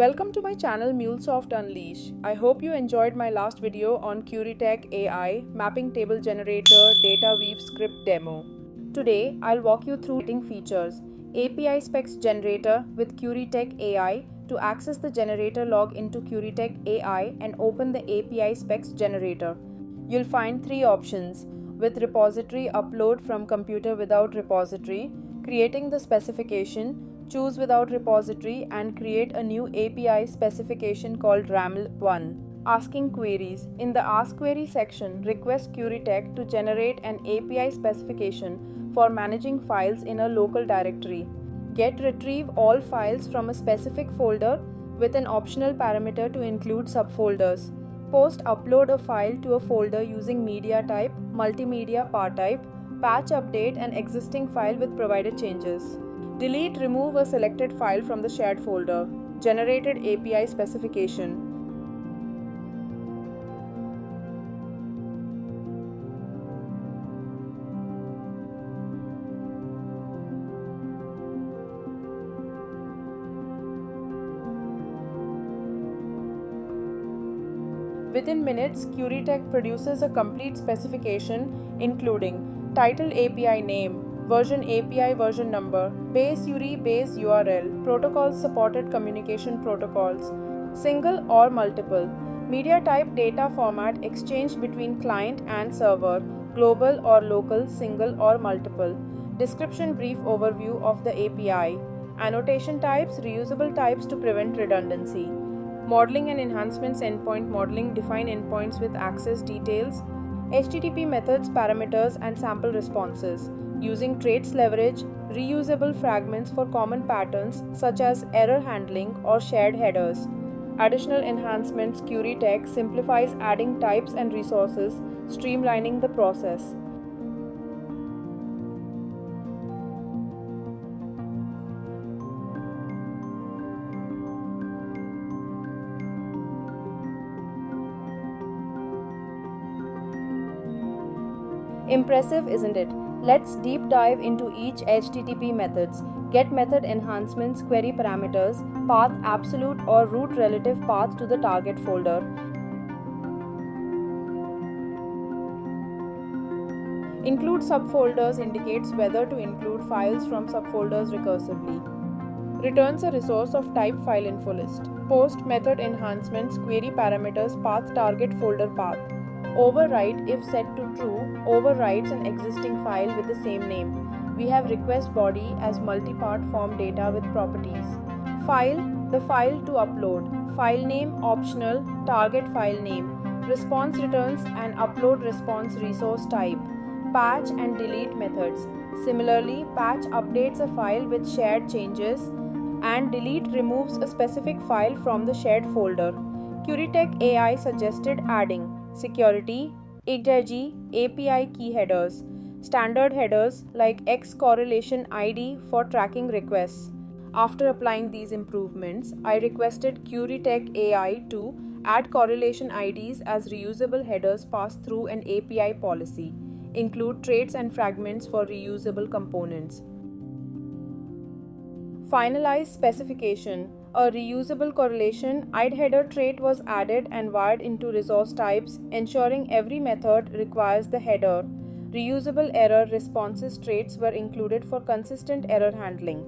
Welcome to my channel MuleSoft Unleash. I hope you enjoyed my last video on QueryTech AI, Mapping Table Generator, Data Weave Script demo. Today, I'll walk you through writing features, API Specs Generator with QueryTech AI to access the generator log into QueryTech AI and open the API Specs Generator. You'll find three options: with repository upload from computer without repository, creating the specification, choose without repository and create a new API specification called RAML1. Asking queries. In the Ask Query section, request QueryTech to generate an API specification for managing files in a local directory. Retrieve all files from a specific folder with an optional parameter to include subfolders. Upload a file to a folder using media type, multimedia part type, patch update an existing file with provided changes. Remove a selected file from the shared folder. Generated API specification. Within minutes, QueryTech produces a complete specification including title API name, version API version number, base URI base URL, protocols supported communication protocols, single or multiple, media type data format exchanged between client and server, global or local, single or multiple, description brief overview of the API, annotation types, reusable types to prevent redundancy. Modeling and enhancements endpoint modeling define endpoints with access details, HTTP methods, parameters, and sample responses. Using traits leverage, reusable fragments for common patterns such as error handling or shared headers. Additional enhancements. QueryTech simplifies adding types and resources, streamlining the process. Impressive, isn't it? Let's deep dive into each HTTP methods. Get method enhancements, query parameters, path absolute or root relative path to the target folder. Include subfolders indicates whether to include files from subfolders recursively. Returns a resource of type file info list. Post method enhancements, query parameters, path target folder path. Overwrite, if set to true, overwrites an existing file with the same name. We have request body as multi-part form data with properties. File, the file to upload. File name optional, target file name. Response returns an upload response resource type. Patch and delete methods. Similarly, patch updates a file with shared changes and delete removes a specific file from the shared folder. QueryTech AI suggested adding security, IGRG, API key headers, standard headers like X correlation ID for tracking requests. After applying these improvements, I requested QueryTech AI to add correlation IDs as reusable headers passed through an API policy, include traits and fragments for reusable components. Finalize specification. A reusable correlation ID header trait was added and wired into resource types, ensuring every method requires the header. Reusable error responses traits were included for consistent error handling.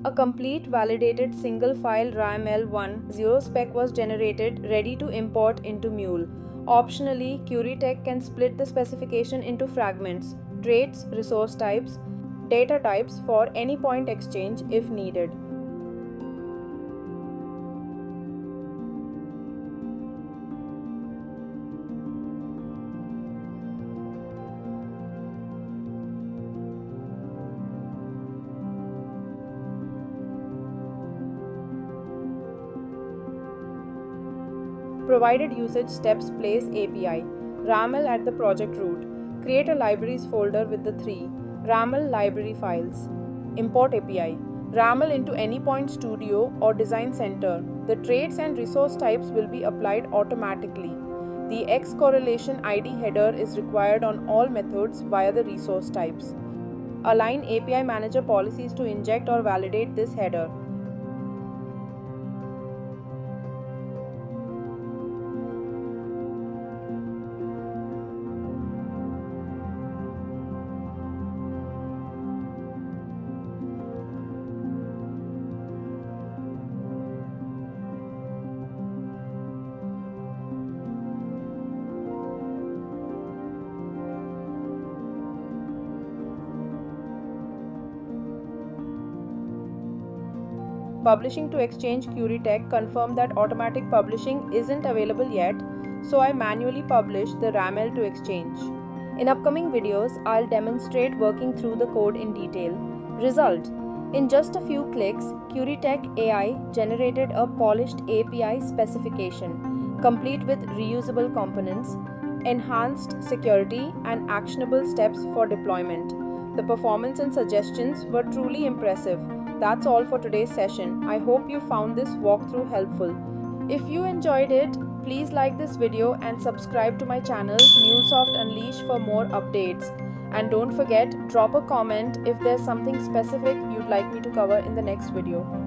A complete validated single file RAML1 0 spec was generated, ready to import into Mule. Optionally, QueryTech can split the specification into fragments, traits, resource types, data types for any point exchange if needed. Provided usage steps place API. RAML at the project root. Create a libraries folder with the three RAML library files. Import API. RAML into Anypoint Studio or Design Center. The traits and resource types will be applied automatically. The X correlation ID header is required on all methods via the resource types. Align API Manager policies to inject or validate this header. Publishing to Exchange QueryTech confirmed that automatic publishing isn't available yet, so I manually published the RAML to Exchange. In upcoming videos, I'll demonstrate working through the code in detail. Result: in just a few clicks, QueryTech AI generated a polished API specification, complete with reusable components, enhanced security, and actionable steps for deployment. The performance and suggestions were truly impressive. That's all for today's session. I hope you found this walkthrough helpful. If you enjoyed it, please like this video and subscribe to my channel MuleSoft Unleashed for more updates. And don't forget, drop a comment if there's something specific you'd like me to cover in the next video.